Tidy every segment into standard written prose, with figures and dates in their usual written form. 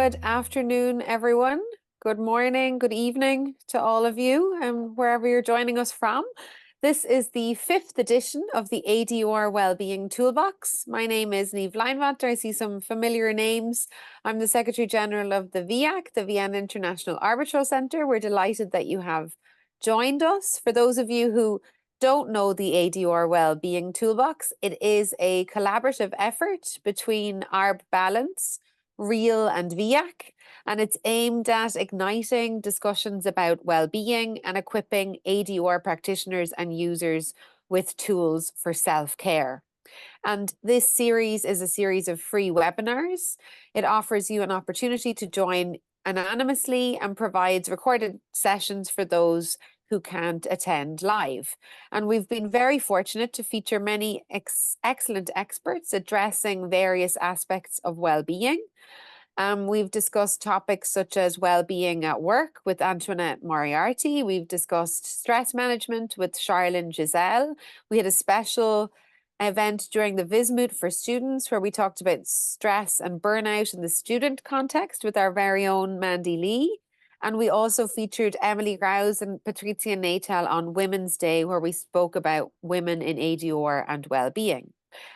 Good afternoon, everyone. Good morning, good evening to all of you, wherever you're joining us from. This is the 5th edition of the ADR Wellbeing Toolbox. My name is Niamh Leinwather. I see some familiar names. I'm the Secretary General of the VIAC, the Vienna International Arbitral Centre. We're delighted that you have joined us. For those of you who don't know the ADR Wellbeing Toolbox, it is a collaborative effort between ARBalance, Real and VIAC, and it's aimed at igniting discussions about well-being and equipping ADR practitioners and users with tools for self-care. And this series is a series of free webinars. It offers you an opportunity to join anonymously and provides recorded sessions for those who can't attend live. And we've been very fortunate to feature many excellent experts addressing various aspects of well-being. We've discussed topics such as well-being at work with Antoinette Moriarty. We've discussed stress management with Charlene Giselle. We had a special event during the Vismut for students where we talked about stress and burnout in the student context with our very own Mandy Lee. And we also featured Emily Rouse and Patricia Natal on Women's Day, where we spoke about women in ADR and well-being.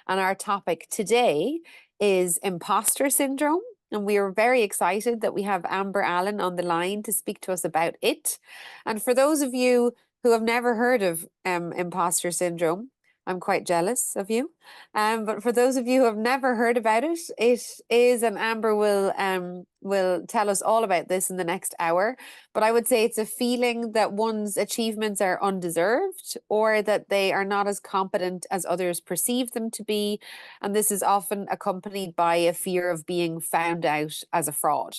And our topic today is imposter syndrome. And we are very excited that we have Amber Allan on the line to speak to us about it. And for those of you who have never heard of imposter syndrome, I'm quite jealous of you. But for those of you who have never heard about it, it is, and Amber will tell us all about this in the next hour. But I would say it's a feeling that one's achievements are undeserved or that they are not as competent as others perceive them to be. And this is often accompanied by a fear of being found out as a fraud.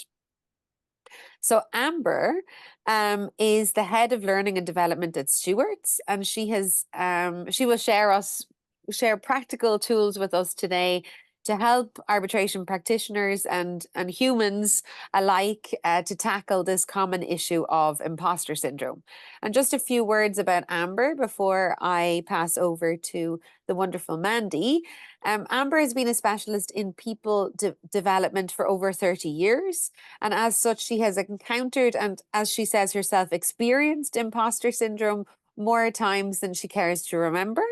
So Amber is the head of learning and development at Stewarts, and she will share practical tools with us today to help arbitration practitioners and humans alike to tackle this common issue of imposter syndrome. And just a few words about Amber before I pass over to the wonderful Mandy. Amber has been a specialist in people development for over 30 years. And as such, she has encountered and, as she says herself, experienced imposter syndrome more times than she cares to remember.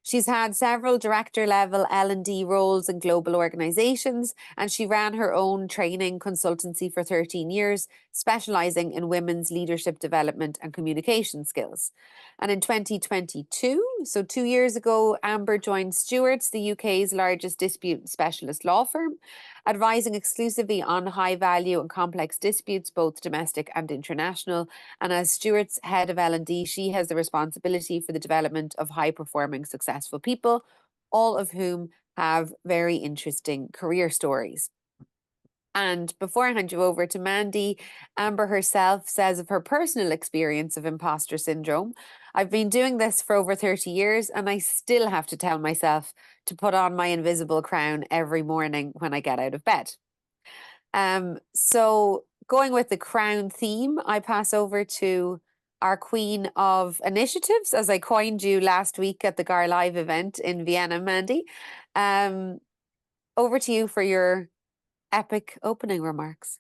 She's had several director-level L&D roles in global organizations, and she ran her own training consultancy for 13 years, specializing in women's leadership development and communication skills. And in 2022, so 2 years ago, Amber joined Stewarts, the UK's largest dispute specialist law firm, advising exclusively on high-value and complex disputes, both domestic and international. And as Stewart's head of L&D, she has the responsibility for the development of high-performing, successful people, all of whom have very interesting career stories. And before I hand you over to Mandy, Amber herself says of her personal experience of imposter syndrome, I've been doing this for over 30 years and I still have to tell myself to put on my invisible crown every morning when I get out of bed. So going with the crown theme, I pass over to our queen of initiatives, as I coined you last week at the GAR Live event in Vienna, Mandy. Over to you for your epic opening remarks.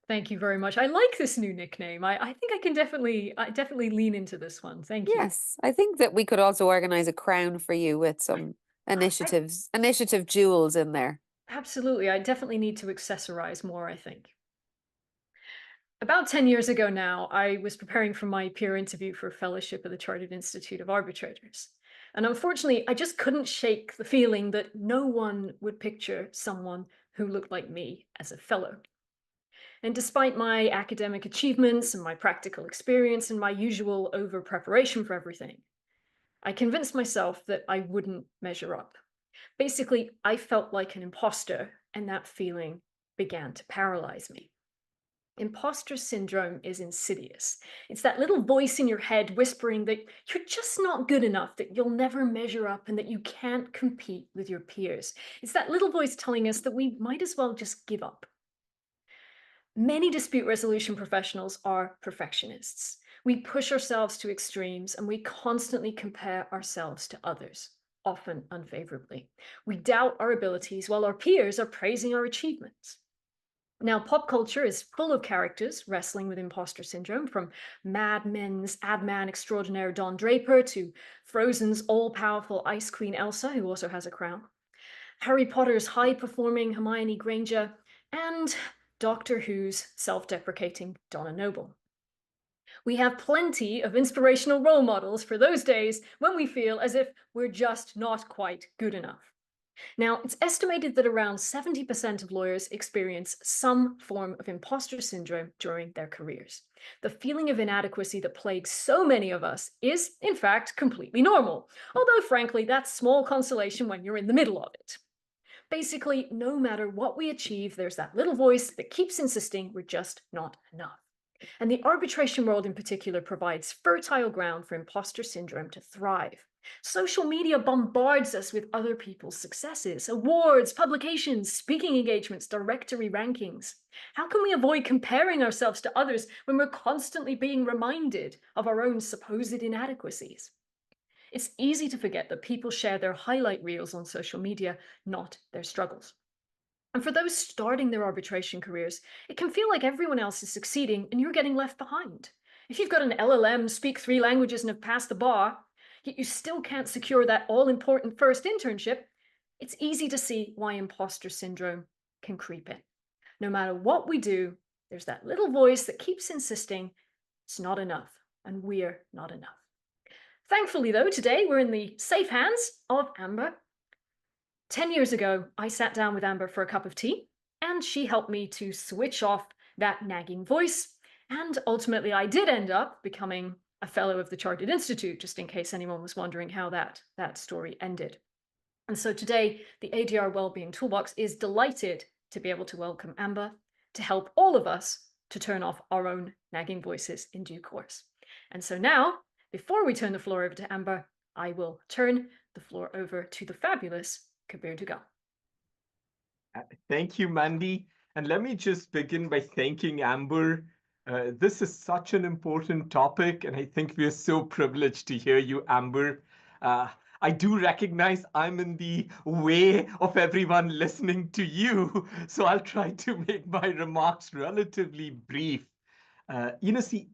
Thank you very much. I like this new nickname. I think I can definitely lean into this one. Thank you. Yes, I think that we could also organize a crown for you with some initiative jewels in there. Absolutely. I definitely need to accessorize more, I think. About 10 years ago now, I was preparing for my peer interview for a fellowship at the Chartered Institute of Arbitrators. And unfortunately, I just couldn't shake the feeling that no one would picture someone who looked like me as a fellow. And despite my academic achievements and my practical experience and my usual over preparation for everything, I convinced myself that I wouldn't measure up. Basically, I felt like an imposter, and that feeling began to paralyze me. Imposter syndrome is insidious. It's that little voice in your head whispering that you're just not good enough, that you'll never measure up, and that you can't compete with your peers. It's that little voice telling us that we might as well just give up. Many dispute resolution professionals are perfectionists. We push ourselves to extremes and we constantly compare ourselves to others, often unfavorably. We doubt our abilities while our peers are praising our achievements. Now, pop culture is full of characters wrestling with imposter syndrome, from Mad Men's ad man extraordinaire Don Draper to Frozen's all powerful Ice Queen Elsa, who also has a crown, Harry Potter's high performing Hermione Granger, and Doctor Who's self deprecating Donna Noble. We have plenty of inspirational role models for those days when we feel as if we're just not quite good enough. Now, it's estimated that around 70% of lawyers experience some form of imposter syndrome during their careers. The feeling of inadequacy that plagues so many of us is, in fact, completely normal, although, frankly, that's small consolation when you're in the middle of it. Basically, no matter what we achieve, there's that little voice that keeps insisting we're just not enough. And the arbitration world in particular provides fertile ground for imposter syndrome to thrive. Social media bombards us with other people's successes, awards, publications, speaking engagements, directory rankings. How can we avoid comparing ourselves to others when we're constantly being reminded of our own supposed inadequacies? It's easy to forget that people share their highlight reels on social media, not their struggles. And for those starting their arbitration careers, it can feel like everyone else is succeeding and you're getting left behind. If you've got an LLM, speak 3 languages, and have passed the bar, yet you still can't secure that all important first internship, it's easy to see why imposter syndrome can creep in. No matter what we do, there's that little voice that keeps insisting it's not enough and we're not enough. Thankfully, though, today we're in the safe hands of Amber. 10 years ago, I sat down with Amber for a cup of tea, and she helped me to switch off that nagging voice. And ultimately, I did end up becoming a fellow of the Chartered Institute, just in case anyone was wondering how that story ended. And so today, the ADR Wellbeing Toolbox is delighted to be able to welcome Amber to help all of us to turn off our own nagging voices in due course. And so now, before we turn the floor over to Amber, I will turn the floor over to the fabulous Kabir Duggal. Thank you, Mandy. And let me just begin by thanking Amber. This is such an important topic, and I think we are so privileged to hear you, Amber. I do recognize I'm in the way of everyone listening to you, so I'll try to make my remarks relatively brief. See,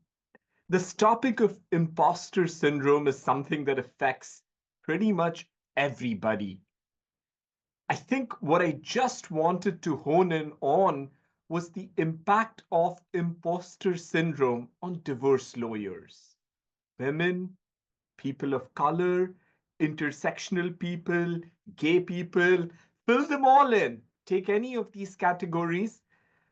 this topic of imposter syndrome is something that affects pretty much everybody. I think what I just wanted to hone in on was the impact of imposter syndrome on diverse lawyers, women, people of color, intersectional people, gay people, fill them all in. Take any of these categories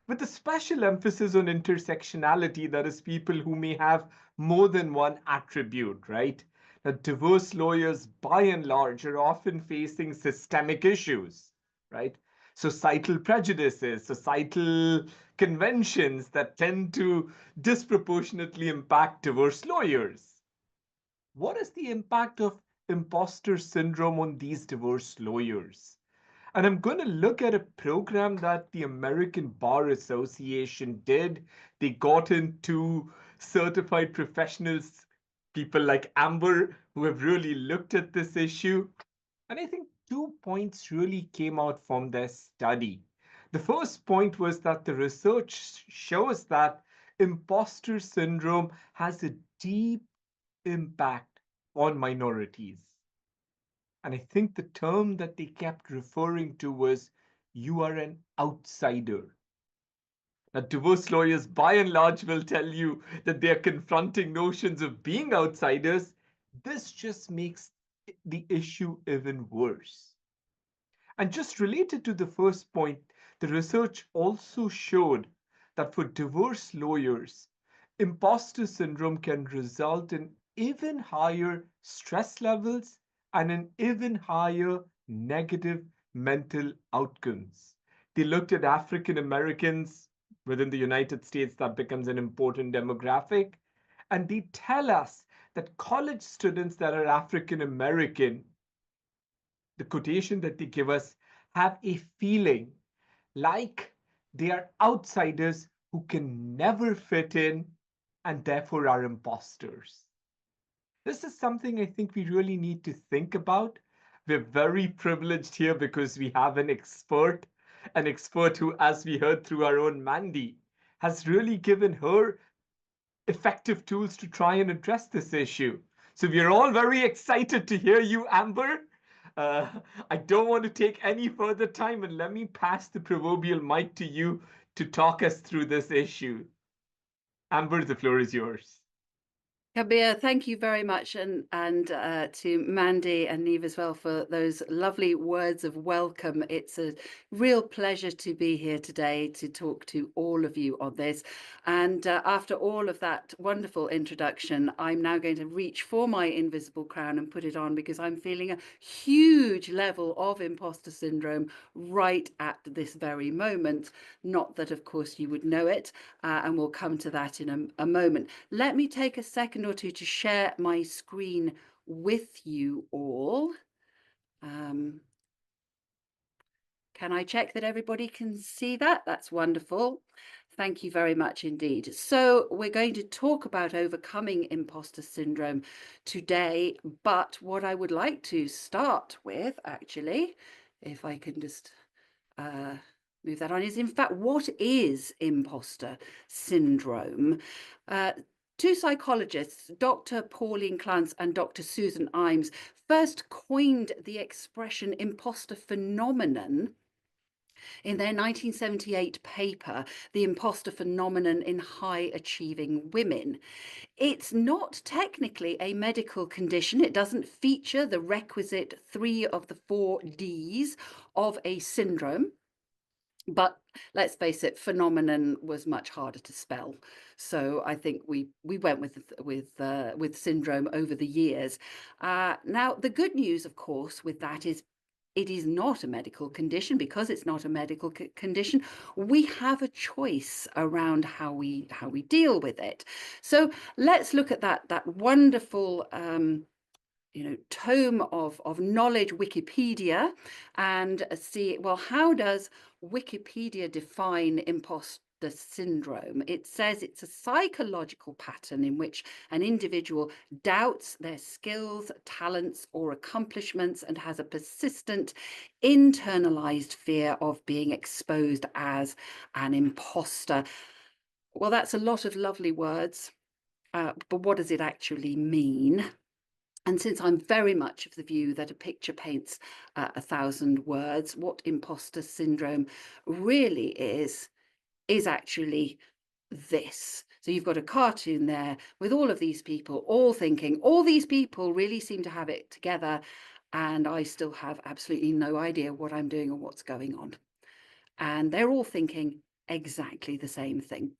with a special emphasis on intersectionality, that is, people who may have more than one attribute, right? That diverse lawyers, by and large, are often facing systemic issues, right? Societal prejudices, societal conventions that tend to disproportionately impact diverse lawyers. What is the impact of imposter syndrome on these diverse lawyers? And I'm going to look at a program that the American Bar Association did. They got into certified professionals, people like Amber, who have really looked at this issue. And I think 2 points really came out from their study. The first point was that the research shows that imposter syndrome has a deep impact on minorities. And I think the term that they kept referring to was, you are an outsider. Now, diverse lawyers by and large will tell you that they are confronting notions of being outsiders. This just makes the issue even worse. And just related to the first point, the research also showed that for diverse lawyers, imposter syndrome can result in even higher stress levels and an even higher negative mental outcomes. They looked at African Americans within the United States, that becomes an important demographic. And they tell us that college students that are African American, the quotation that they give us, have a feeling like they are outsiders who can never fit in and therefore are imposters. This is something I think we really need to think about. We're very privileged here because we have an expert an expert who, as we heard through our own Mandy, has really given her effective tools to try and address this issue. So we are all very excited to hear you, Amber. I don't want to take any further time, and let me pass the proverbial mic to you to talk us through this issue. Amber, the floor is yours. Kabir, thank you very much, and to Mandy and Niamh as well for those lovely words of welcome. It's a real pleasure to be here today to talk to all of you on this. And after all of that wonderful introduction, I'm now going to reach for my invisible crown and put it on, because I'm feeling a huge level of imposter syndrome right at this very moment. Not that, of course, you would know it, and we'll come to that in a moment. Let me take a second or two to share my screen with you all. Can I check that everybody can see that? That's wonderful. Thank you very much indeed. So we're going to talk about overcoming imposter syndrome today, but what I would like to start with, actually, if I can just move that on, is in fact, what is imposter syndrome? Two psychologists, Dr. Pauline Clance and Dr. Susan Imes, first coined the expression imposter phenomenon in their 1978 paper, The Imposter Phenomenon in High Achieving Women. It's not technically a medical condition. It doesn't feature the requisite 3 of the 4 Ds of a syndrome. But let's face it, phenomenon was much harder to spell. So I think we went with syndrome over the years. Now, the good news, of course, with that is it is not a medical condition. Because it's not a medical condition, we have a choice around how we deal with it. So let's look at that wonderful tome of knowledge, Wikipedia, and see, well, how does Wikipedia define imposter syndrome? It says it's a psychological pattern in which an individual doubts their skills, talents, or accomplishments and has a persistent internalized fear of being exposed as an imposter. Well, that's a lot of lovely words, but what does it actually mean? And since I'm very much of the view that a picture paints 1,000 words, what imposter syndrome really is actually this. So you've got a cartoon there with all of these people all thinking, all these people really seem to have it together, and I still have absolutely no idea what I'm doing or what's going on. And they're all thinking exactly the same thing.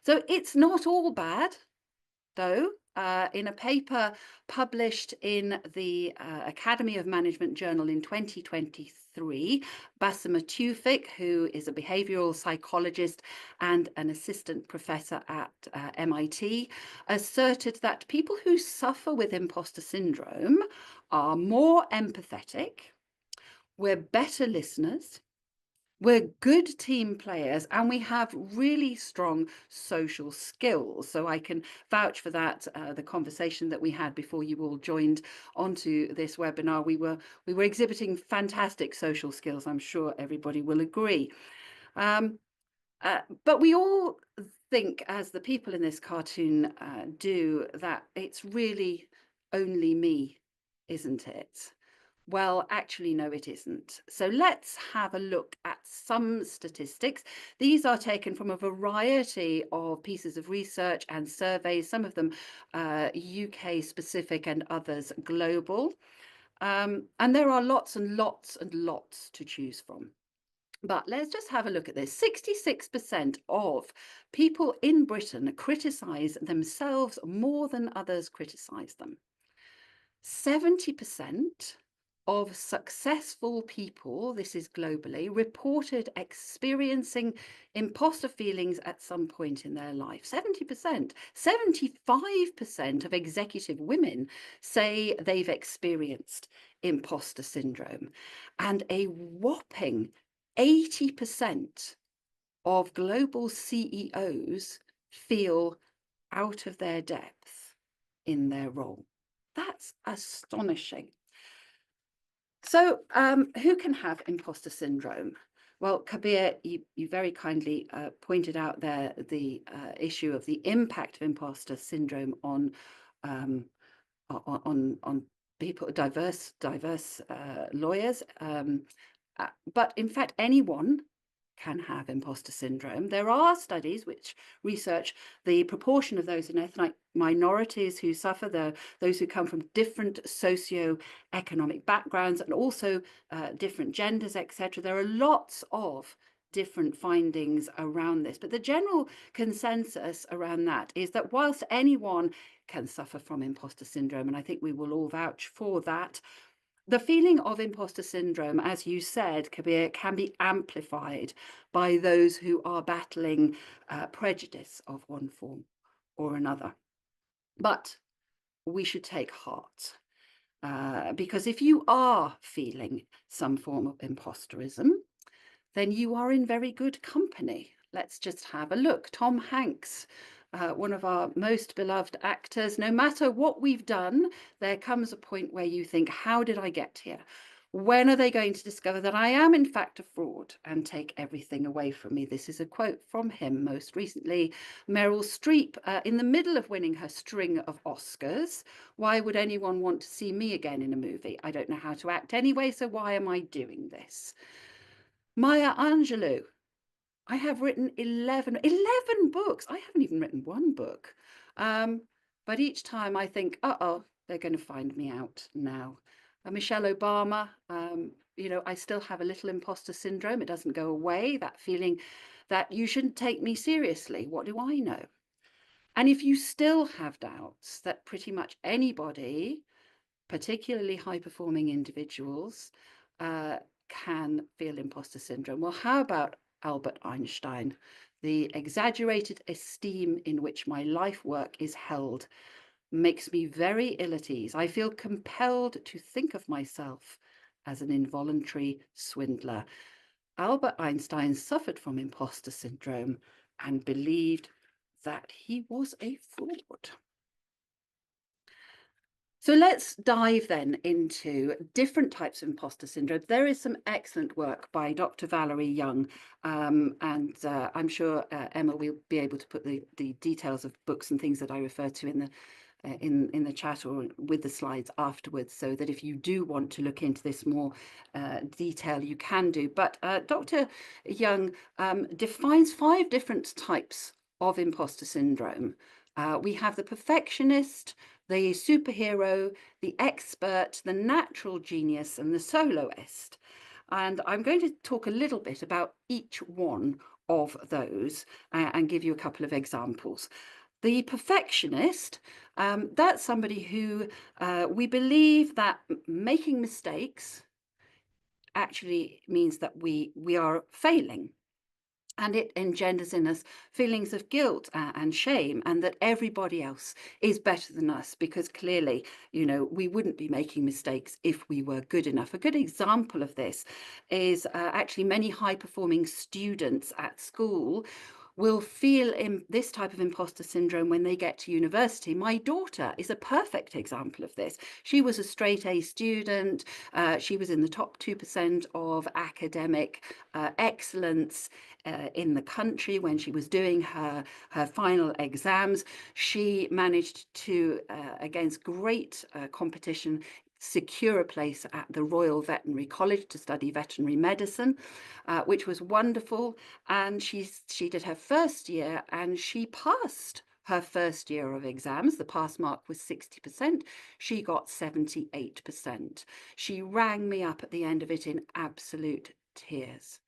So it's not all bad, though. In a paper published in the Academy of Management Journal in 2023, Basma Tewfik, who is a behavioral psychologist and an assistant professor at MIT, asserted that people who suffer with imposter syndrome are more empathetic, we're better listeners, we're good team players, and we have really strong social skills. So I can vouch for that. The conversation that we had before you all joined onto this webinar, we were exhibiting fantastic social skills. I'm sure everybody will agree. But we all think, as the people in this cartoon do, that it's really only me, isn't it? Well, actually, no, it isn't. So let's have a look at some statistics. These are taken from a variety of pieces of research and surveys, some of them UK specific and others global. And there are lots and lots and lots to choose from. But let's just have a look at this. 66% of people in Britain criticise themselves more than others criticise them. 70% of successful people, this is globally, reported experiencing imposter feelings at some point in their life. 70%. 75% of executive women say they've experienced imposter syndrome. And a whopping 80% of global CEOs feel out of their depth in their role. That's astonishing. So who can have imposter syndrome? Well, Kabir, you very kindly pointed out there the issue of the impact of imposter syndrome on people, diverse lawyers. But in fact, anyone can have imposter syndrome. There are studies which research the proportion of those in ethnic minorities who suffer, those who come from different socio-economic backgrounds, and also different genders, etc. There are lots of different findings around this, but the general consensus around that is that whilst anyone can suffer from imposter syndrome, and I think we will all vouch for that, the feeling of imposter syndrome, as you said, Kabir, can be amplified by those who are battling prejudice of one form or another. But we should take heart, because if you are feeling some form of imposterism, then you are in very good company. Let's just have a look. Tom Hanks, one of our most beloved actors. No matter what we've done, there comes a point where you think, how did I get here? When are they going to discover that I am in fact a fraud and take everything away from me? This is a quote from him. Most recently, Meryl Streep, in the middle of winning her string of Oscars. Why would anyone want to see me again in a movie? I don't know how to act anyway, so why am I doing this? Maya Angelou, I have written 11 books. I haven't even written one book. But each time I think, uh-oh, they're going to find me out now. Michelle Obama, you know, I still have a little imposter syndrome. It doesn't go away, that feeling that you shouldn't take me seriously. What do I know? And if you still have doubts that pretty much anybody, particularly high-performing individuals, can feel imposter syndrome. Well, how about Albert Einstein? The exaggerated esteem in which my life work is held makes me very ill at ease. I feel compelled to think of myself as an involuntary swindler. Albert Einstein suffered from imposter syndrome and believed that he was a fraud. So let's dive then into different types of imposter syndrome. There is some excellent work by Dr. Valerie Young, and I'm sure Emma will be able to put the details of books and things that I refer to in the chat or with the slides afterwards, so that if you do want to look into this more detail, you can do. But Dr. Young defines 5 different types of imposter syndrome. We have the perfectionist, the superhero, the expert, the natural genius, and the soloist. And I'm going to talk a little bit about each one of those and give you a couple of examples. The perfectionist, that's somebody who we believe that making mistakes actually means that we are failing. And it engenders in us feelings of guilt and shame, and that everybody else is better than us, because clearly, you know, we wouldn't be making mistakes if we were good enough. A good example of this is actually many high-performing students at school will feel in this type of imposter syndrome when they get to university. My daughter is a perfect example of this. She was a straight A student. She was in the top 2% of academic excellence in the country when she was doing her final exams. She managed to, against great competition, secure a place at the Royal Veterinary College to study veterinary medicine, which was wonderful. And she did her first year and she passed her first year of exams. The pass mark was 60%. She got 78%. She rang me up at the end of it in absolute tears.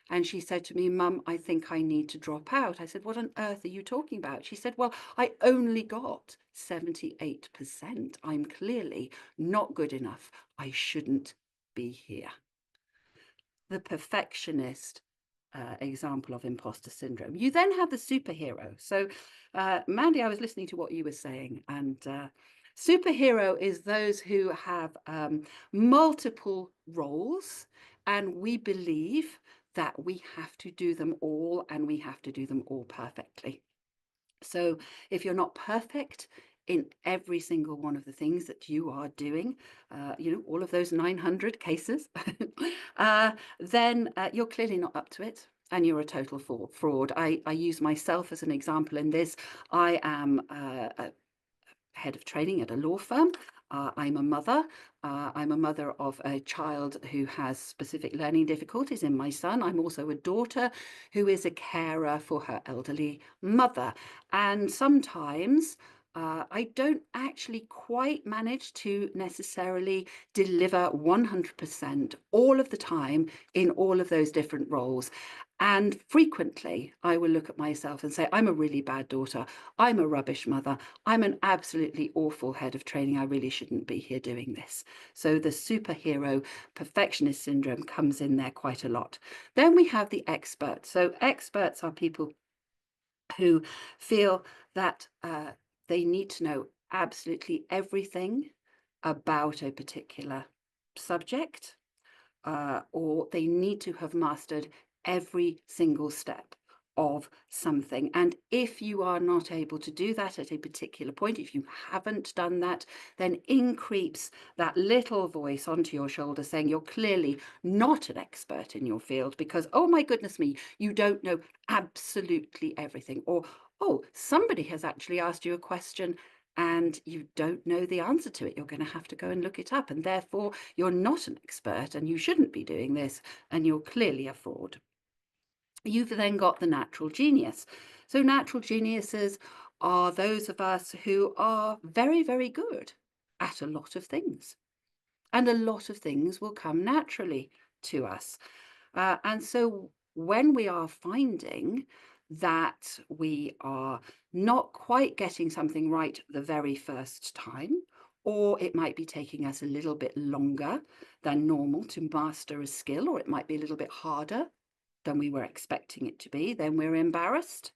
And she said to me, "Mum, I think I need to drop out." I said, "What on earth are you talking about?" She said, "Well, I only got 78%. I'm clearly not good enough. I shouldn't be here." The perfectionist example of imposter syndrome. You then have the superhero. So, Mandy, I was listening to what you were saying, and superhero is those who have multiple roles, and we believe that we have to do them all, and we have to do them all perfectly. So if you're not perfect in every single one of the things that you are doing, all of those 900 cases, then you're clearly not up to it. And you're a total fraud. I use myself as an example in this. I am a head of training at a law firm. I'm a mother. I'm a mother of a child who has specific learning difficulties in my son. I'm also a daughter who is a carer for her elderly mother. And sometimes I don't actually quite manage to necessarily deliver 100% all of the time in all of those different roles. And frequently I will look at myself and say, I'm a really bad daughter. I'm a rubbish mother. I'm an absolutely awful head of training. I really shouldn't be here doing this. So the superhero perfectionist syndrome comes in there quite a lot. Then we have the experts. So experts are people who feel that they need to know absolutely everything about a particular subject, or they need to have mastered every single step of something. And if you are not able to do that at a particular point, if you haven't done that, then in creeps that little voice onto your shoulder saying you're clearly not an expert in your field because, oh my goodness me, you don't know absolutely everything. Or, oh, somebody has actually asked you a question and you don't know the answer to it. You're going to have to go and look it up. And therefore, you're not an expert and you shouldn't be doing this. And you're clearly a fraud. You've then got the natural genius. So natural geniuses are those of us who are very, very good at a lot of things. And a lot of things will come naturally to us. And so when we are finding that we are not quite getting something right the very first time, or it might be taking us a little bit longer than normal to master a skill, or it might be a little bit harder than we were expecting it to be, then we're embarrassed,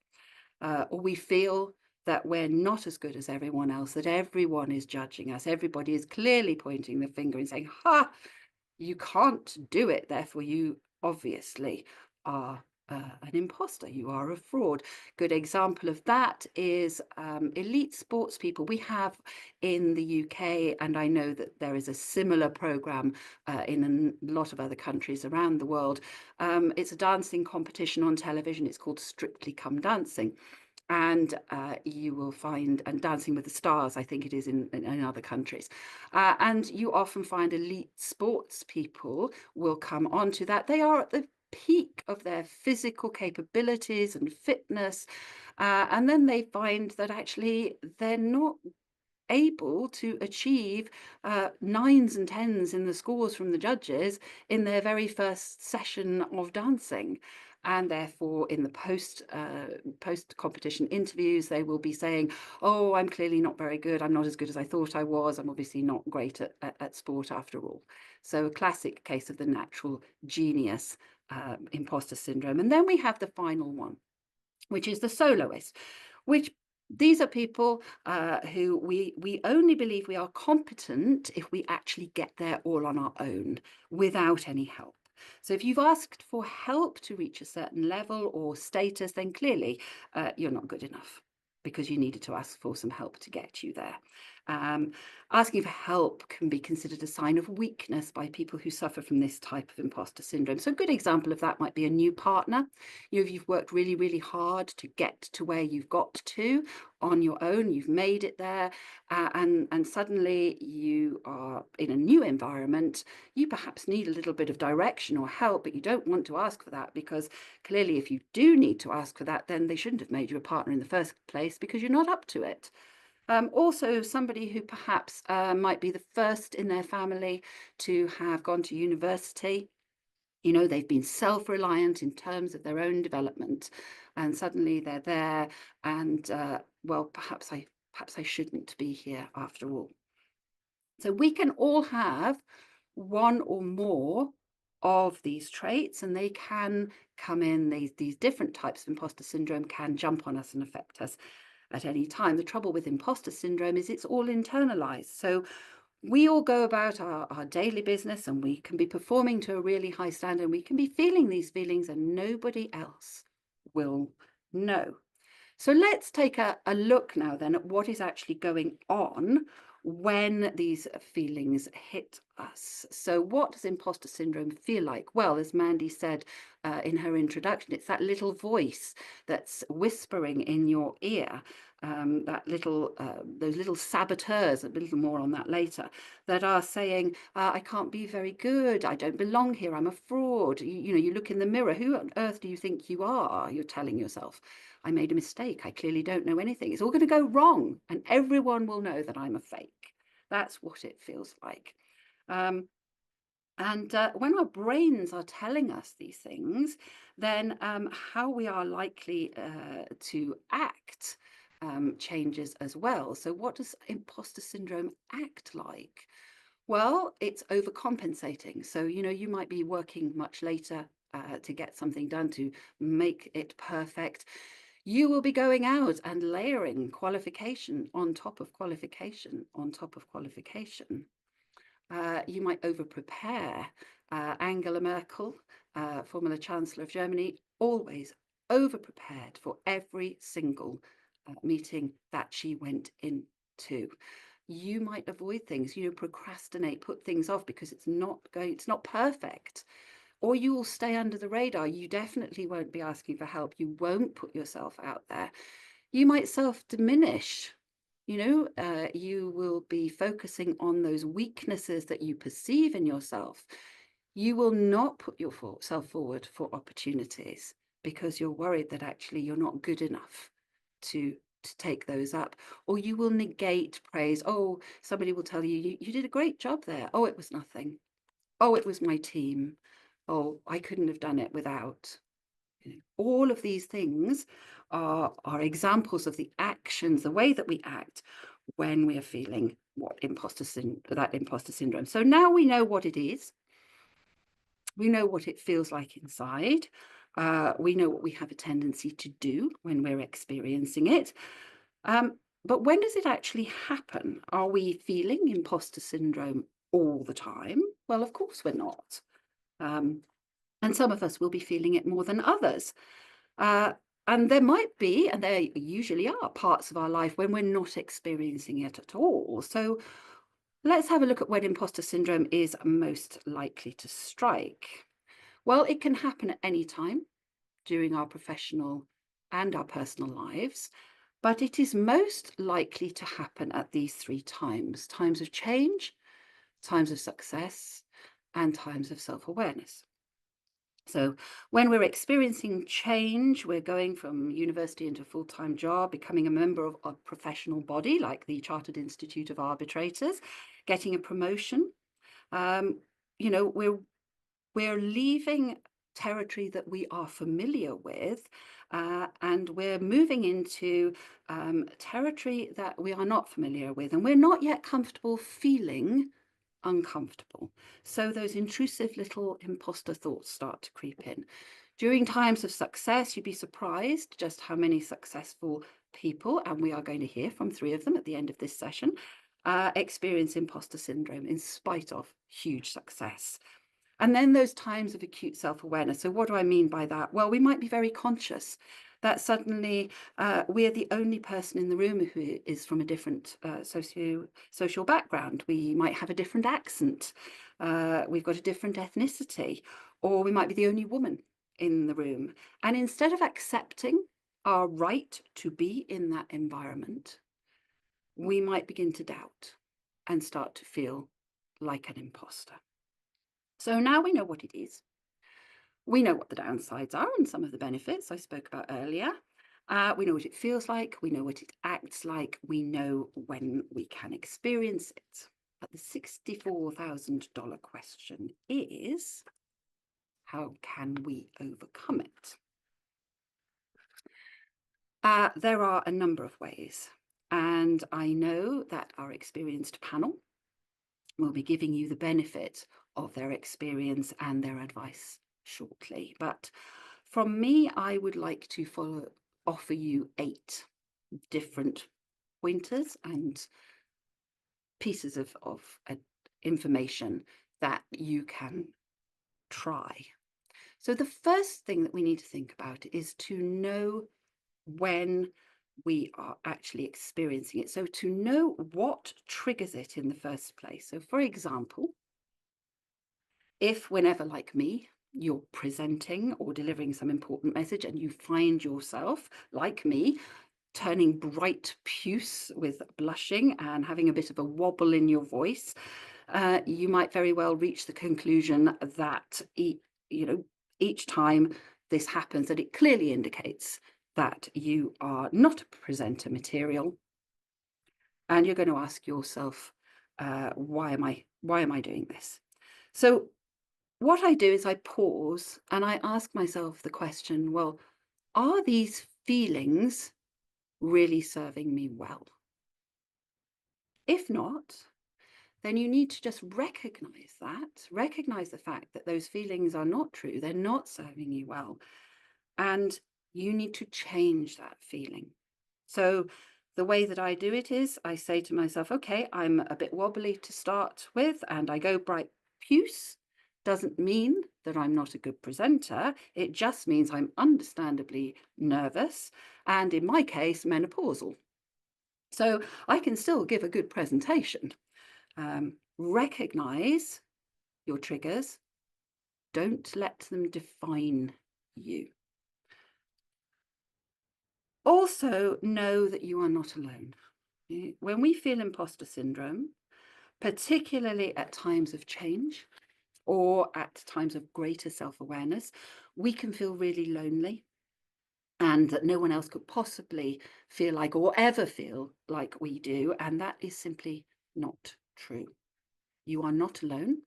or we feel that we're not as good as everyone else, that everyone is judging us, everybody is clearly pointing the finger and saying, ha, you can't do it, therefore you obviously are an imposter, you are a fraud. Good example of that is elite sports people. We have in the UK, and I know that there is a similar program in a lot of other countries around the world. It's a dancing competition on television. It's called Strictly Come Dancing. And you will find, and Dancing with the Stars, I think it is in other countries. And you often find elite sports people will come onto that. They are at the peak of their physical capabilities and fitness. And then they find that actually they're not able to achieve 9s and 10s in the scores from the judges in their very first session of dancing. And therefore, in the post competition interviews, they will be saying, oh, I'm clearly not very good. I'm not as good as I thought I was. I'm obviously not great at sport after all. So a classic case of the natural genius imposter syndrome. And then we have the final one, which is the soloist, which these are people who we only believe we are competent if we actually get there all on our own without any help. So if you've asked for help to reach a certain level or status, then clearly you're not good enough because you needed to ask for some help to get you there. Asking for help can be considered a sign of weakness by people who suffer from this type of imposter syndrome. So a good example of that might be a new partner. If you've worked really, really hard to get to where you've got to on your own, you've made it there, and suddenly you are in a new environment, you perhaps need a little bit of direction or help, but you don't want to ask for that because clearly if you do need to ask for that, then they shouldn't have made you a partner in the first place because you're not up to it. Also, somebody who perhaps might be the first in their family to have gone to university. They've been self-reliant in terms of their own development, and suddenly they're there and, well, perhaps I shouldn't be here after all. So we can all have one or more of these traits, and they can come in, these different types of imposter syndrome can jump on us and affect us at any time. The trouble with imposter syndrome is it's all internalized. So we all go about our daily business and we can be performing to a really high standard and we can be feeling these feelings and nobody else will know. So let's take a look now then at what is actually going on when these feelings hit us. So what does imposter syndrome feel like? Well, as Mandy said in her introduction, it's that little voice that's whispering in your ear, those little saboteurs, a little more on that later, that are saying, I can't be very good, I don't belong here, I'm a fraud. You know, you look in the mirror, who on earth do you think you are? You're telling yourself, I made a mistake, I clearly don't know anything, it's all going to go wrong, and everyone will know that I'm a fake. That's what it feels like. When our brains are telling us these things, then how we are likely to act changes as well. So what does imposter syndrome act like? Well, it's overcompensating. So, you know, you might be working much later to get something done, to make it perfect. You will be going out and layering qualification on top of qualification on top of qualification. You might over-prepare. Angela Merkel, former Chancellor of Germany, always over-prepared for every single meeting that she went into. You might avoid things, you know, procrastinate, put things off because it's not perfect. Or you will stay under the radar. You definitely won't be asking for help. You won't put yourself out there. You might self-diminish. You know, you will be focusing on those weaknesses that you perceive in yourself. You will not put yourself forward for opportunities because you're worried that actually you're not good enough to take those up. Or you will negate praise. Oh, somebody will tell you, you did a great job there. Oh, it was nothing. Oh, it was my team. Oh, I couldn't have done it without. You know, all of these things are examples of the actions, the way that we act when we are feeling that imposter syndrome. So now we know what it is. We know what it feels like inside. We know what we have a tendency to do when we're experiencing it. But when does it actually happen? Are we feeling imposter syndrome all the time? Well, of course we're not. And some of us will be feeling it more than others. And there might be, and there usually are, parts of our life when we're not experiencing it at all. So let's have a look at when imposter syndrome is most likely to strike. Well, it can happen at any time during our professional and our personal lives, but it is most likely to happen at these 3 times: times of change, times of success, and times of self-awareness. So when we're experiencing change, we're going from university into a full-time job, becoming a member of a professional body like the Chartered Institute of Arbitrators, getting a promotion. You know, we're leaving territory that we are familiar with, and we're moving into territory that we are not familiar with, and we're not yet comfortable feeling uncomfortable. So those intrusive little imposter thoughts start to creep in. During times of success, you'd be surprised just how many successful people, and we are going to hear from 3 of them at the end of this session, experience imposter syndrome in spite of huge success. And then those times of acute self-awareness. So what do I mean by that? Well, we might be very conscious that suddenly we're the only person in the room who is from a different social background. We might have a different accent. We've got a different ethnicity, or we might be the only woman in the room. And instead of accepting our right to be in that environment, we might begin to doubt and start to feel like an imposter. So now we know what it is. We know what the downsides are and some of the benefits I spoke about earlier. We know what it feels like. We know what it acts like. We know when we can experience it. But the $64,000 question is, how can we overcome it? There are a number of ways. And I know that our experienced panel will be giving you the benefit of their experience and their advice shortly. But from me, I would like to offer you 8 different pointers and pieces of information that you can try. So the first thing that we need to think about is to know when we are actually experiencing it. So to know what triggers it in the first place. So for example, if whenever, like me, you're presenting or delivering some important message and you find yourself, like me, turning bright puce with blushing and having a bit of a wobble in your voice, you might very well reach the conclusion that each time this happens, that it clearly indicates that you are not presenter material, and you're going to ask yourself, why am I doing this? So what I do is I pause and I ask myself the question, well, are these feelings really serving me well? If not, then you need to just recognize the fact that those feelings are not true, they're not serving you well, and you need to change that feeling. So the way that I do it is I say to myself, okay, I'm a bit wobbly to start with, and I go bright puce. Doesn't mean that I'm not a good presenter. It just means I'm understandably nervous, and in my case, menopausal. So I can still give a good presentation. Recognize your triggers. Don't let them define you. Also, know that you are not alone. When we feel imposter syndrome, particularly at times of change or at times of greater self-awareness, we can feel really lonely, and that no one else could possibly feel like or ever feel like we do. And that is simply not true. You are not alone.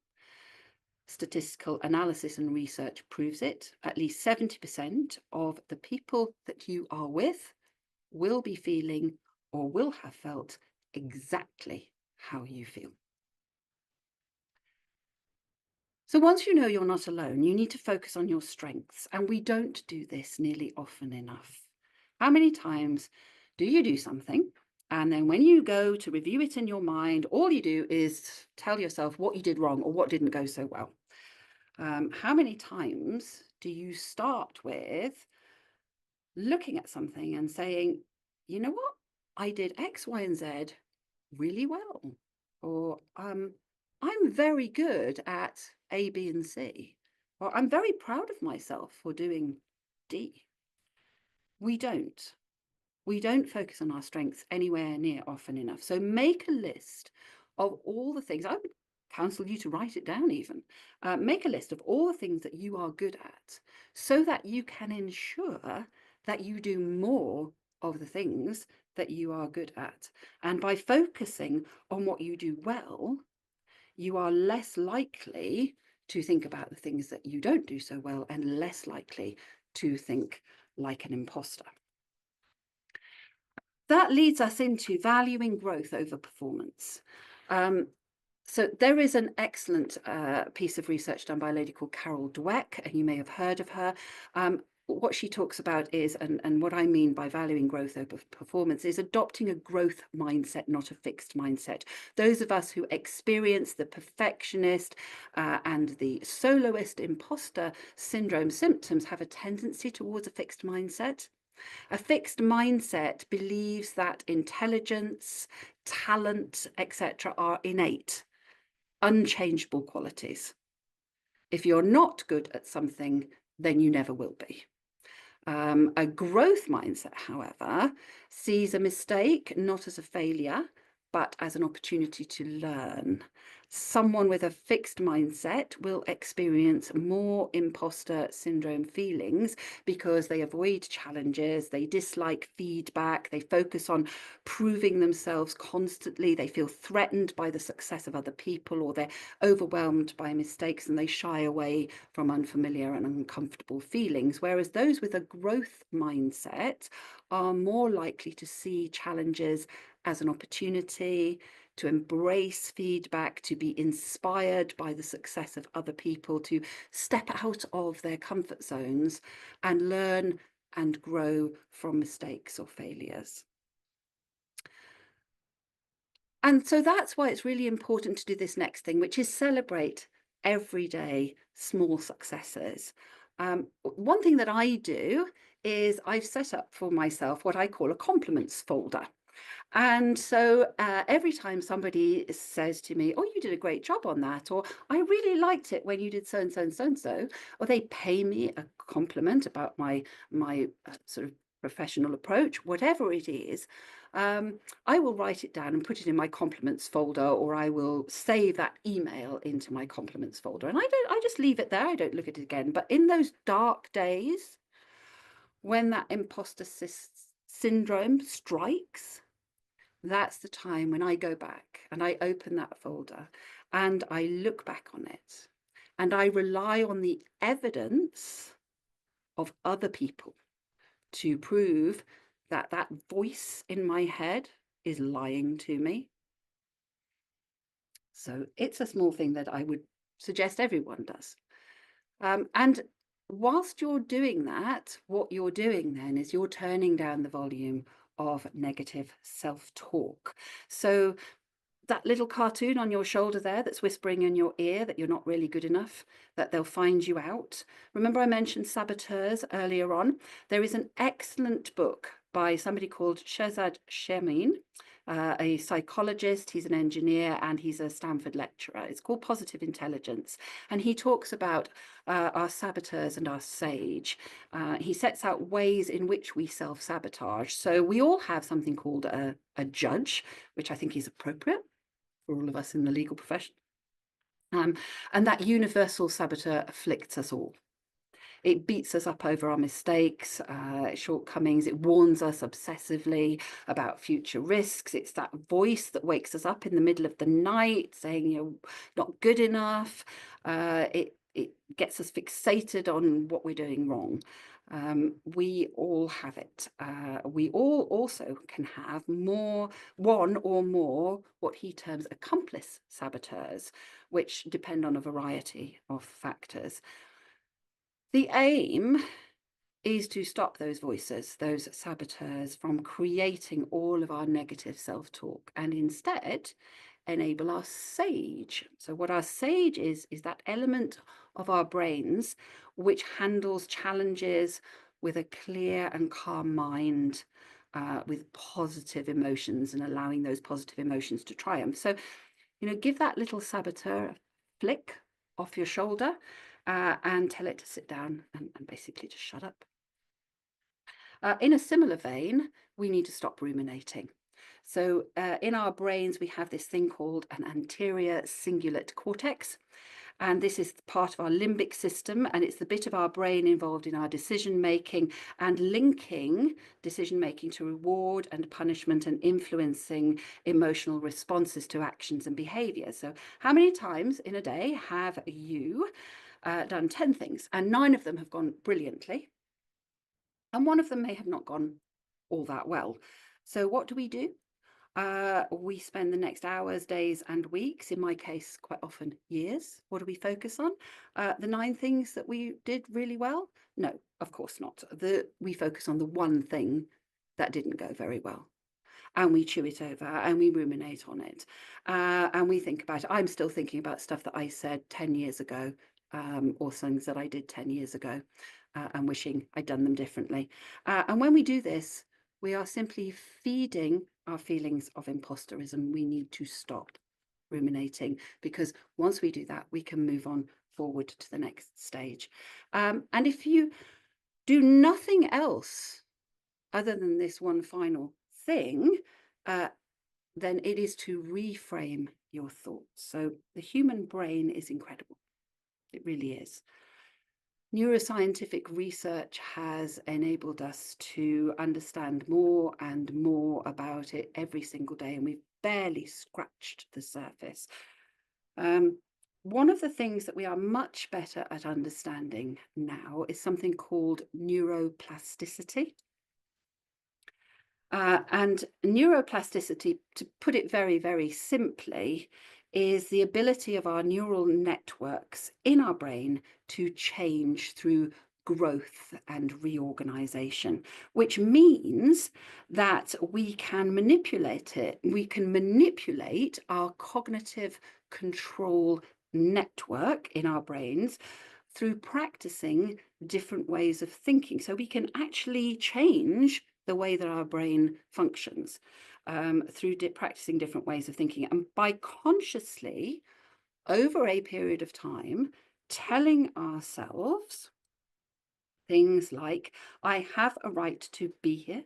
Statistical analysis and research proves it. At least 70% of the people that you are with will be feeling or will have felt exactly how you feel. So once you know you're not alone, you need to focus on your strengths. And we don't do this nearly often enough. How many times do you do something, and then when you go to review it in your mind, all you do is tell yourself what you did wrong or what didn't go so well? How many times do you start with looking at something and saying, you know what, I did X, Y, and Z really well, or I'm very good at A, B, and C, or I'm very proud of myself for doing D. We don't focus on our strengths anywhere near often enough. So make a list of all the things. I would counsel you to write it down even. Make a list of all the things that you are good at, so that you can ensure that you do more of the things that you are good at. And by focusing on what you do well, you are less likely to think about the things that you don't do so well, and less likely to think like an imposter. That leads us into valuing growth over performance. So there is an excellent piece of research done by a lady called Carol Dweck, and you may have heard of her. What she talks about is, and what I mean by valuing growth over performance, is adopting a growth mindset, not a fixed mindset. Those of us who experience the perfectionist and the soloist imposter syndrome symptoms have a tendency towards a fixed mindset. A fixed mindset believes that intelligence, talent, etc. are innate, unchangeable qualities. If you're not good at something, then you never will be. A growth mindset, however, sees a mistake not as a failure, but as an opportunity to learn. Someone with a fixed mindset will experience more imposter syndrome feelings because they avoid challenges, they dislike feedback, they focus on proving themselves constantly, they feel threatened by the success of other people, or they're overwhelmed by mistakes and they shy away from unfamiliar and uncomfortable feelings. Whereas those with a growth mindset are more likely to see challenges as an opportunity, to embrace feedback, to be inspired by the success of other people, to step out of their comfort zones and learn and grow from mistakes or failures. And so that's why it's really important to do this next thing, which is celebrate everyday small successes. One thing that I do is I've set up for myself what I call a compliments folder. And so every time somebody says to me, oh, you did a great job on that, or I really liked it when you did so and so and so and so, or they pay me a compliment about my sort of professional approach, whatever it is, I will write it down and put it in my compliments folder, or I will save that email into my compliments folder. And I just leave it there. I don't look at it again. But in those dark days, when that imposter syndrome strikes, that's the time when I go back and I open that folder and I look back on it and I rely on the evidence of other people to prove that that voice in my head is lying to me. So it's a small thing that I would suggest everyone does. And whilst you're doing that, what you're doing then is you're turning down the volume of negative self-talk. So that little cartoon on your shoulder there that's whispering in your ear that you're not really good enough, that they'll find you out. Remember I mentioned saboteurs earlier on? There is an excellent book by somebody called Shehzad Shameen, a psychologist, he's an engineer, and he's a Stanford lecturer. It's called Positive Intelligence. And he talks about our saboteurs and our sage. He sets out ways in which we self-sabotage. So we all have something called a judge, which I think is appropriate for all of us in the legal profession. And that universal saboteur afflicts us all. It beats us up over our mistakes, shortcomings. It warns us obsessively about future risks. It's that voice that wakes us up in the middle of the night saying you're not good enough. It gets us fixated on what we're doing wrong. We all have it. We all also can have one or more what he terms accomplice saboteurs, which depend on a variety of factors. The aim is to stop those voices, those saboteurs, from creating all of our negative self-talk, and instead enable our sage. So what our sage is that element of our brains which handles challenges with a clear and calm mind, with positive emotions, and allowing those positive emotions to triumph. So, give that little saboteur a flick off your shoulder and tell it to sit down and basically just shut up. In a similar vein, we need to stop ruminating. So in our brains, we have this thing called an anterior cingulate cortex. And this is part of our limbic system, and it's the bit of our brain involved in our decision-making and linking decision-making to reward and punishment and influencing emotional responses to actions and behavior. So how many times in a day have you done 10 things and 9 of them have gone brilliantly, and 1 of them may have not gone all that well? So what do? We spend the next hours, days and weeks, in my case quite often years. What do we focus on? The 9 things that we did really well? No, of course not. We focus on the 1 thing that didn't go very well. And we chew it over and we ruminate on it. And we think about it. I'm still thinking about stuff that I said 10 years ago, or things that I did 10 years ago, and wishing I'd done them differently. And when we do this, we are simply feeding our feelings of imposterism. We need to stop ruminating, because once we do that, we can move on forward to the next stage. And if you do nothing else other than this one final thing, then it is to reframe your thoughts. So the human brain is incredible. It really is. Neuroscientific research has enabled us to understand more and more about it every single day, and we've barely scratched the surface. One of the things that we are much better at understanding now is something called neuroplasticity. And neuroplasticity, to put it very, very simply, is the ability of our neural networks in our brain to change through growth and reorganization, which means that we can manipulate it. We can manipulate our cognitive control network in our brains through practicing different ways of thinking. So we can actually change the way that our brain functions through practicing different ways of thinking. And by consciously, over a period of time, telling ourselves things like, I have a right to be here.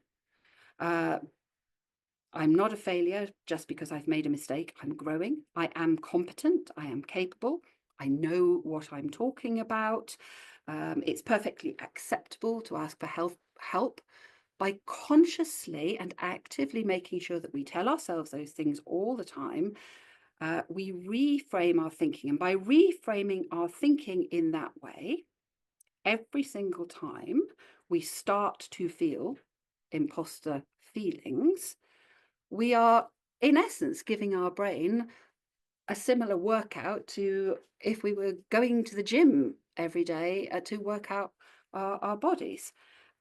I'm not a failure just because I've made a mistake. I'm growing. I am competent. I am capable. I know what I'm talking about. It's perfectly acceptable to ask for help. By consciously and actively making sure that we tell ourselves those things all the time, we reframe our thinking. And by reframing our thinking in that way, every single time we start to feel imposter feelings, we are, in essence, giving our brain a similar workout to if we were going to the gym every day to work out our bodies.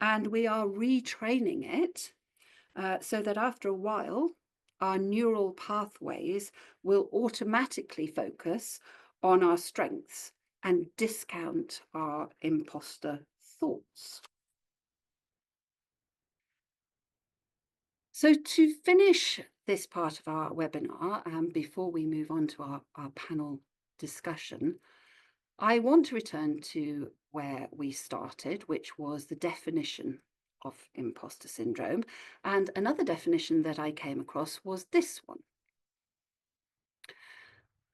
And we are retraining it so that after a while, our neural pathways will automatically focus on our strengths and discount our imposter thoughts. So to finish this part of our webinar, before we move on to our panel discussion, I want to return to where we started, which was the definition of imposter syndrome. And another definition that I came across was this one.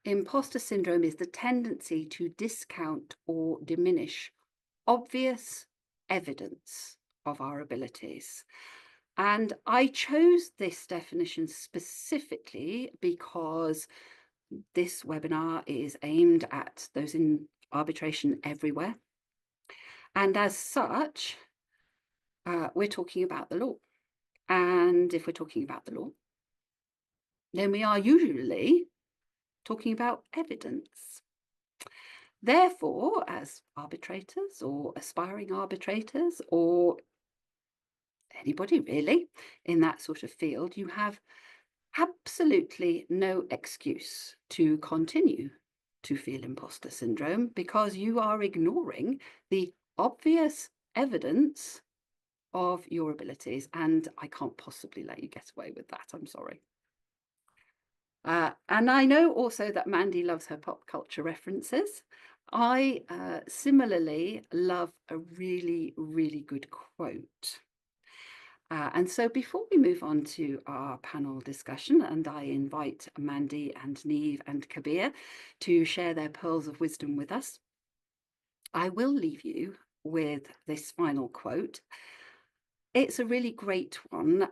Imposter syndrome is the tendency to discount or diminish obvious evidence of our abilities. And I chose this definition specifically because this webinar is aimed at those in arbitration everywhere. And as such, we're talking about the law. And if we're talking about the law, then we are usually talking about evidence. Therefore, as arbitrators or aspiring arbitrators or anybody really in that sort of field, you have absolutely no excuse to continue to feel imposter syndrome because you are ignoring the obvious evidence of your abilities. And I can't possibly let you get away with that. I'm sorry. And I know also that Mandy loves her pop culture references. I similarly love a really, really good quote. And so before we move on to our panel discussion, and I invite Mandy and Niamh and Kabir to share their pearls of wisdom with us, I will leave you with this final quote. It's a really great one,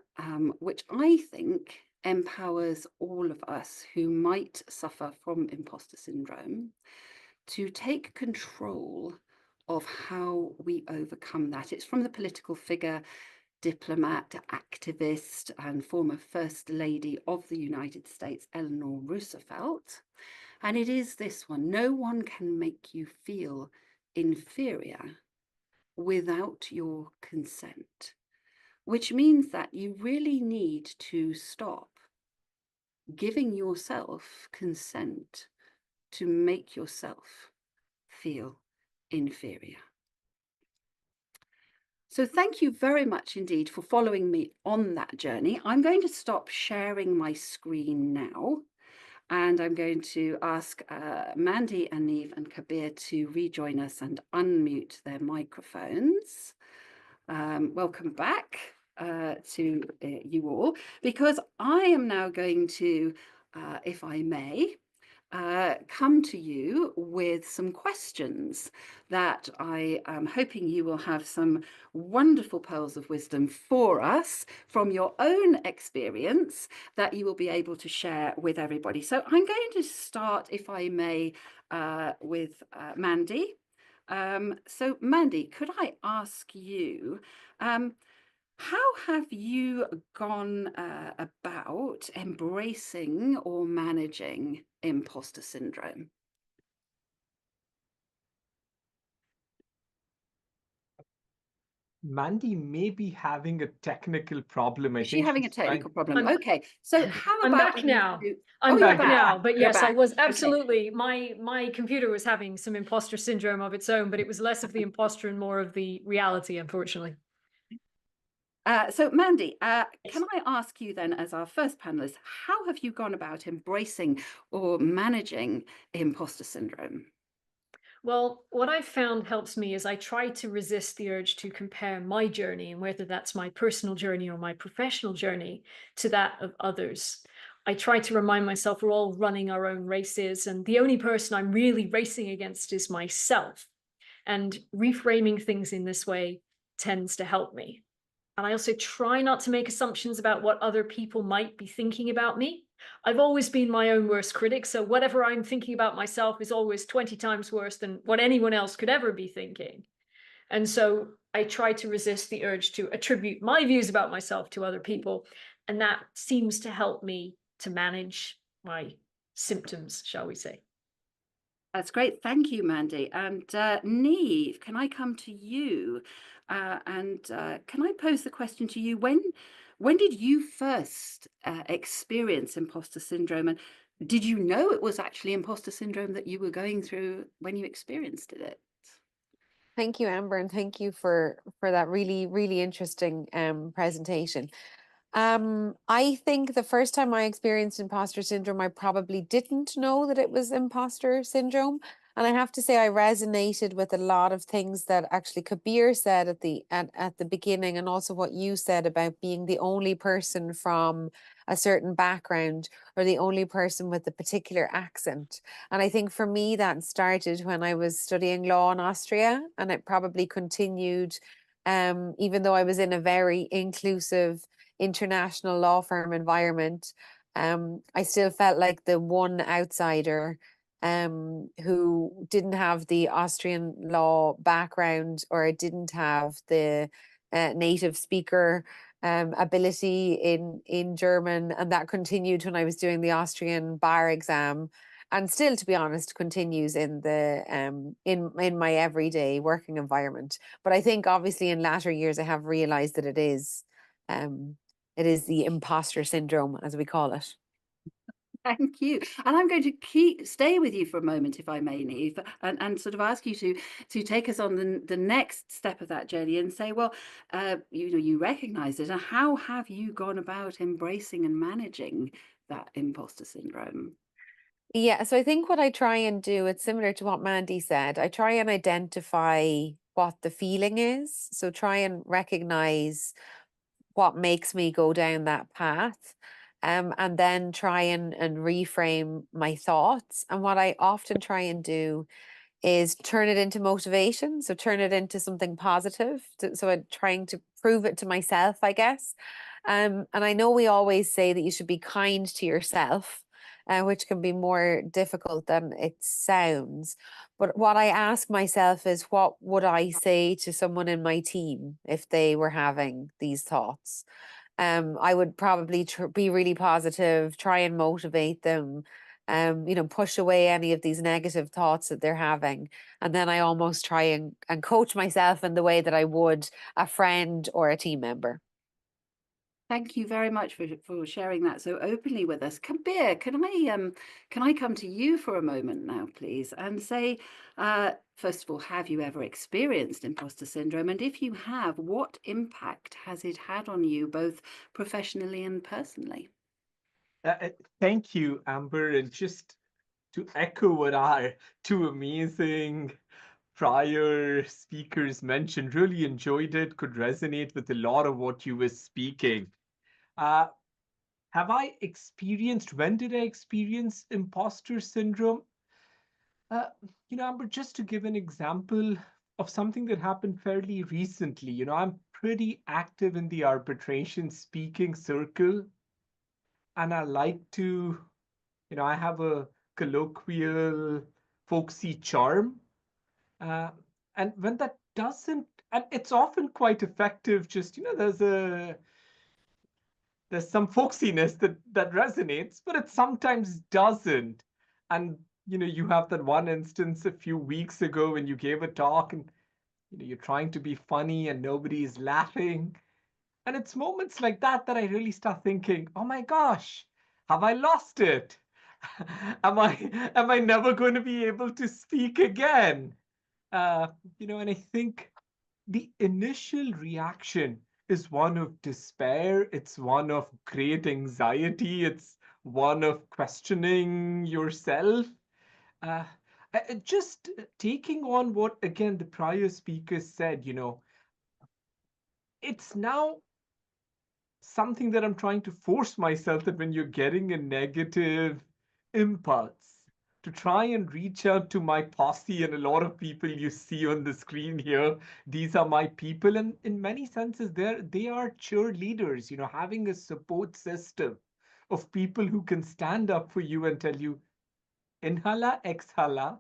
which I think empowers all of us who might suffer from imposter syndrome to take control of how we overcome that. It's from the political figure, diplomat, activist, and former First Lady of the United States, Eleanor Roosevelt. And it is this one: no one can make you feel inferior without your consent, which means that you really need to stop giving yourself consent to make yourself feel inferior. So thank you very much indeed for following me on that journey. I'm going to stop sharing my screen now, and I'm going to ask Mandy and Niamh and Kabir to rejoin us and unmute their microphones. Welcome back to you all, because I am now going to, if I may, come to you with some questions that I am hoping you will have some wonderful pearls of wisdom for us from your own experience that you will be able to share with everybody. So I'm going to start, if I may, with Mandy. So Mandy, could I ask you, how have you gone about embracing or managing imposter syndrome? Mandy may be having a technical problem. I Is she think having a she's trying. technical problem? I'm- Okay, so how I'm about back we now. do- I'm Oh, you're back now, but You're yes, I back. was Okay. absolutely, my computer was having some imposter syndrome of its own, but it was less of the imposter and more of the reality, unfortunately. So Mandy, Yes. can I ask you then, as our first panelist, how have you gone about embracing or managing imposter syndrome? Well, what I've found helps me is I try to resist the urge to compare my journey, and whether that's my personal journey or my professional journey, to that of others. I try to remind myself we're all running our own races, and the only person I'm really racing against is myself. And reframing things in this way tends to help me. And I also try not to make assumptions about what other people might be thinking about me. I've always been my own worst critic, so whatever I'm thinking about myself is always 20 times worse than what anyone else could ever be thinking. And so I try to resist the urge to attribute my views about myself to other people. And that seems to help me to manage my symptoms, shall we say. That's great. Thank you, Mandy. And Niamh, can I come to you? Can I pose the question to you? When did you first experience imposter syndrome? And did you know it was actually imposter syndrome that you were going through when you experienced it? Thank you, Amber, and thank you for that really interesting presentation. I think the first time I experienced imposter syndrome, I probably didn't know that it was imposter syndrome. And I have to say I resonated with a lot of things that actually Kabir said at the beginning, and also what you said about being the only person from a certain background or the only person with a particular accent. And I think for me that started when I was studying law in Austria, and it probably continued even though I was in a very inclusive international law firm environment. I still felt like the one outsider who didn't have the Austrian law background, or didn't have the native speaker ability in German, and that continued when I was doing the Austrian bar exam, and still, to be honest, continues in the in my everyday working environment. But I think obviously in latter years I have realized that it is the imposter syndrome, as we call it. Thank you. And I'm going to stay with you for a moment, if I may, Niamh, and sort of ask you to take us on the next step of that journey and say, well, you recognize it. And how have you gone about embracing and managing that imposter syndrome? Yeah, so I think what I try and do, it's similar to what Mandy said. I try and identify what the feeling is. So try and recognize what makes me go down that path. And then try and reframe my thoughts. And what I often try and do is turn it into motivation. So turn it into something positive. So I'm trying to prove it to myself, I guess. And I know we always say that you should be kind to yourself, which can be more difficult than it sounds. But what I ask myself is, what would I say to someone in my team if they were having these thoughts? I would probably be really positive, try and motivate them, push away any of these negative thoughts that they're having. And then I almost try and coach myself in the way that I would a friend or a team member. Thank you very much for sharing that so openly with us. Kabir, can I come to you for a moment now, please, and say, first of all, have you ever experienced imposter syndrome? And if you have, what impact has it had on you, both professionally and personally? Thank you, Amber. And just to echo what our two amazing prior speakers mentioned, really enjoyed it, could resonate with a lot of what you were speaking. When did I experience imposter syndrome? Amber, just to give an example of something that happened fairly recently, I'm pretty active in the arbitration speaking circle, and I like to, I have a colloquial, folksy charm. And when that doesn't, and it's often quite effective, just, there's some folksiness that resonates, but it sometimes doesn't. And you have that one instance a few weeks ago when you gave a talk, and you're trying to be funny and nobody is laughing. And it's moments like that that I really start thinking, oh my gosh, have I lost it? Am I never going to be able to speak again? And I think the initial reaction is one of despair. It's one of great anxiety. It's one of questioning yourself. Uh, just taking on what, again, the prior speakers said, it's now something that I'm trying to force myself, that when you're getting a negative impulse, to try and reach out to my posse. And a lot of people you see on the screen here, these are my people. And in many senses, they are cheerleaders, having a support system of people who can stand up for you and tell you, inhala, exhala.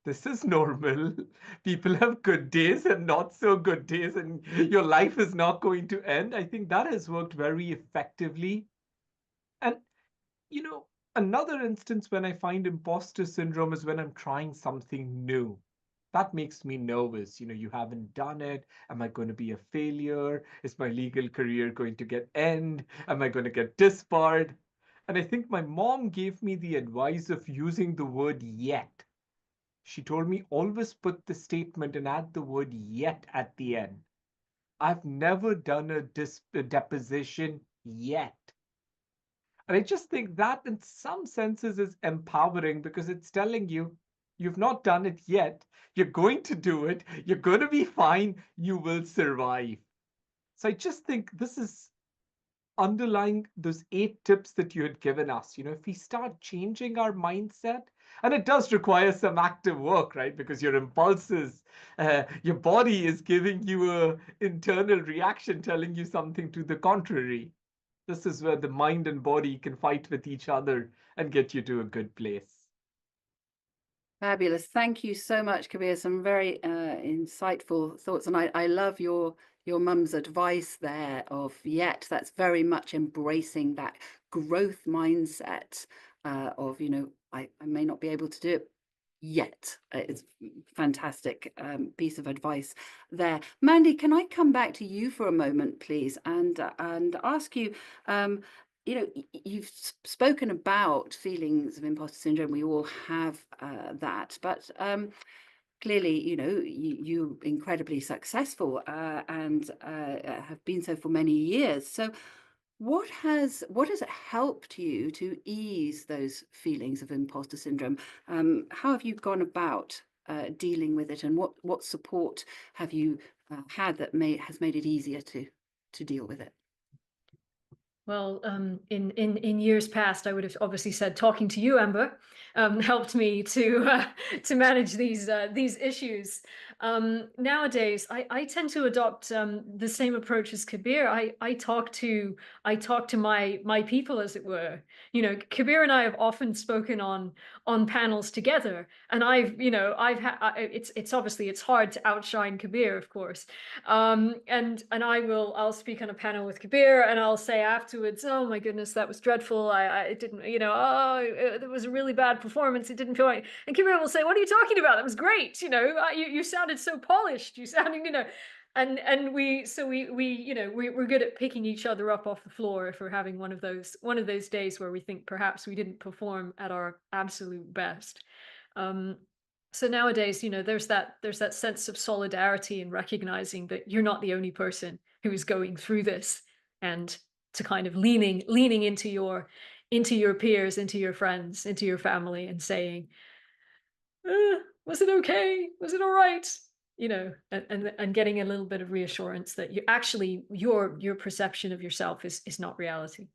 This is normal. People have good days and not so good days, and your life is not going to end. I think that has worked very effectively. And, you know, another instance when I find imposter syndrome is when I'm trying something new. That makes me nervous. You haven't done it. Am I going to be a failure? Is my legal career going to get end? Am I going to get disbarred? And I think my mom gave me the advice of using the word yet. She told me always put the statement and add the word yet at the end. I've never done a deposition yet. And I just think that in some senses is empowering, because it's telling you you've not done it yet. You're going to do it. You're going to be fine. You will survive. So I just think this is underlying those 8 tips that you had given us. If we start changing our mindset, and it does require some active work, right? Because your impulses, your body is giving you a internal reaction telling you something to the contrary. This is where the mind and body can fight with each other and get you to a good place. Fabulous. Thank you so much, Kabir. Some very insightful thoughts. And I love your mum's advice there of yet. That's very much embracing that growth mindset of, I may not be able to do it yet. It's fantastic piece of advice there. Mandy, can I come back to you for a moment, please, and ask you, you've spoken about feelings of imposter syndrome. We all have that, but clearly, you're incredibly successful and have been so for many years. So what has it helped you to ease those feelings of imposter syndrome? How have you gone about dealing with it, and what support have you had that has made it easier to deal with it? Well, in years past, I would have obviously said talking to you, Amber, helped me to manage these issues. Nowadays, I tend to adopt the same approach as Kabir. I talk to my people, as it were. Kabir and I have often spoken on panels together, and it's obviously it's hard to outshine Kabir, of course. And I'll speak on a panel with Kabir, and I'll say afterwards, oh my goodness, that was dreadful. I didn't, it was a really bad performance. It didn't feel right. And Kabir will say, what are you talking about? That was great. You sounded so polished. You sounded, and we're good at picking each other up off the floor if we're having one of those days where we think perhaps we didn't perform at our absolute best. So nowadays, there's that sense of solidarity and recognizing that you're not the only person who is going through this, and to kind of leaning into your peers, into your friends, into your family, and saying, was it okay? Was it all right? And getting a little bit of reassurance that your perception of yourself is not reality.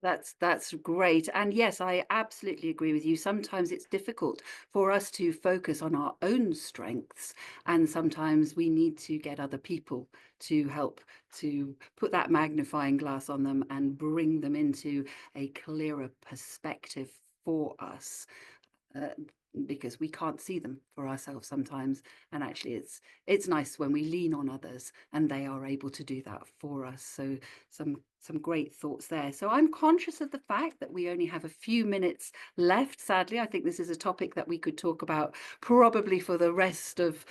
That's great. And yes, I absolutely agree with you. Sometimes it's difficult for us to focus on our own strengths, and sometimes we need to get other people to help to put that magnifying glass on them and bring them into a clearer perspective for us. Because we can't see them for ourselves sometimes, and actually it's nice when we lean on others and they are able to do that for us. So some some great thoughts there. So I'm conscious of the fact that we only have a few minutes left. Sadly, I think this is a topic that we could talk about probably for the rest of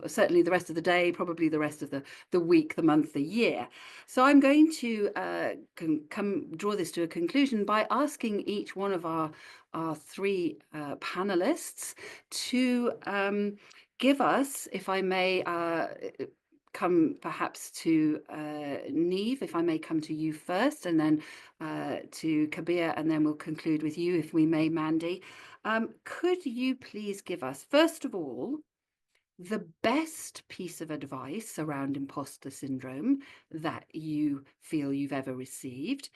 certainly the rest of the day, probably the rest of the week, the month, the year. So I'm going to draw this to a conclusion by asking each one of our three panelists to give us, if I may, come perhaps to Niamh, if I may come to you first, and then to Kabir, and then we'll conclude with you, if we may, Mandy. Could you please give us, first of all, the best piece of advice around imposter syndrome that you feel you've ever received?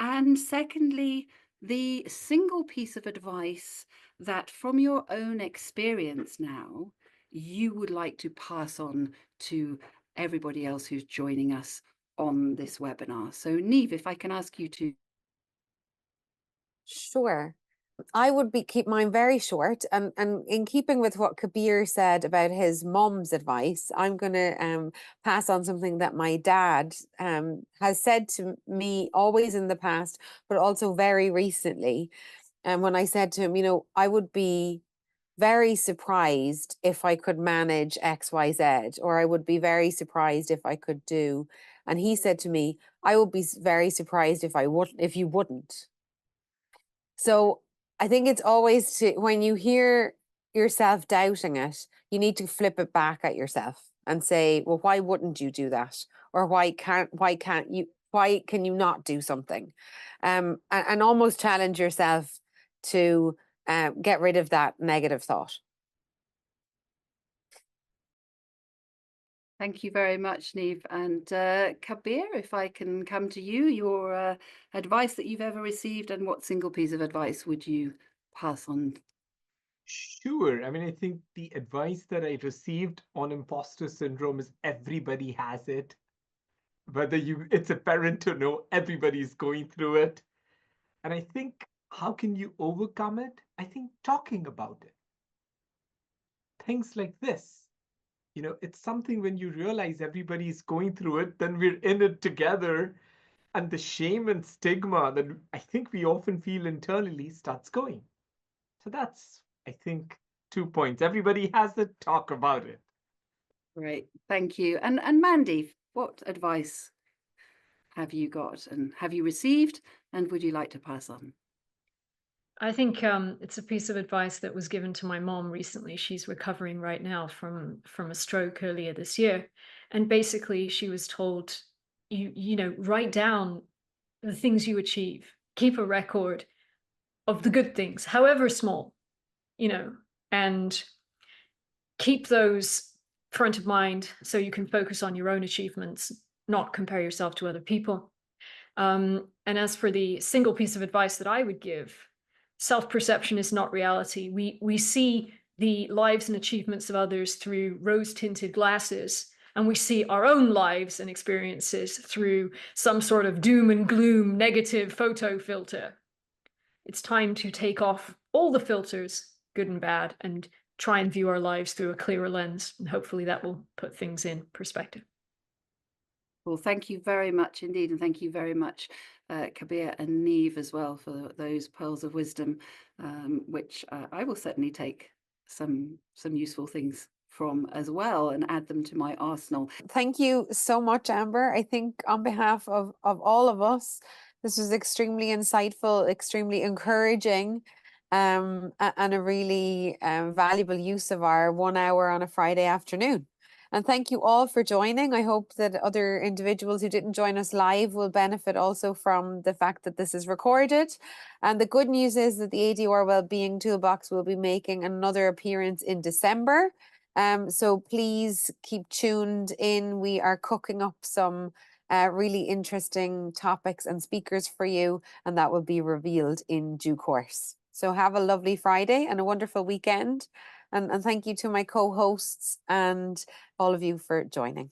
And secondly, the single piece of advice that, from your own experience now, you would like to pass on to everybody else who's joining us on this webinar. So Niamh, if I can ask you to. Sure. I would keep mine very short, and in keeping with what Kabir said about his mom's advice, I'm going to pass on something that my dad has said to me always in the past, but also very recently. And when I said to him, you know, I would be very surprised if I could manage XYZ, or I would be very surprised if I could do. And he said to me, I would be very surprised if you wouldn't. So I think it's always when you hear yourself doubting it, you need to flip it back at yourself and say, well, why wouldn't you do that? Or why can you not do something? And almost challenge yourself to get rid of that negative thought. Thank you very much, Niamh. And Kabir, if I can come to you, your advice that you've ever received, and what single piece of advice would you pass on? Sure. I mean, I think the advice that I received on imposter syndrome is everybody has it. Whether it's apparent or no, everybody's going through it. And I think, how can you overcome it? I think talking about it. Things like this. You know, it's something when you realize everybody's going through it, then we're in it together. And the shame and stigma that I think we often feel internally starts going. So that's, I think, 2 points. Everybody has to talk about it. Great, thank you. And Mandy, what advice have you got, and have you received, and would you like to pass on? I think it's a piece of advice that was given to my mom recently. She's recovering right now from a stroke earlier this year. And basically she was told, you know, write down the things you achieve, keep a record of the good things, however small, you know, and keep those front of mind so you can focus on your own achievements, not compare yourself to other people. And as for the single piece of advice that I would give, self-perception is not reality. We see the lives and achievements of others through rose-tinted glasses, and we see our own lives and experiences through some sort of doom and gloom negative photo filter. It's time to take off all the filters, good and bad, and try and view our lives through a clearer lens, and hopefully that will put things in perspective. Well, thank you very much indeed, and thank you very much, Kabir and Niamh, as well, for those pearls of wisdom, which I will certainly take some useful things from as well and add them to my arsenal. Thank you so much, Amber. I think on behalf of all of us, this was extremely insightful, extremely encouraging, and a really valuable use of our 1 hour on a Friday afternoon. And thank you all for joining. I hope that other individuals who didn't join us live will benefit also from the fact that this is recorded. And the good news is that the ADR Wellbeing Toolbox will be making another appearance in December. So please keep tuned in. We are cooking up some really interesting topics and speakers for you, and that will be revealed in due course. So have a lovely Friday and a wonderful weekend. And thank you to my co-hosts and all of you for joining.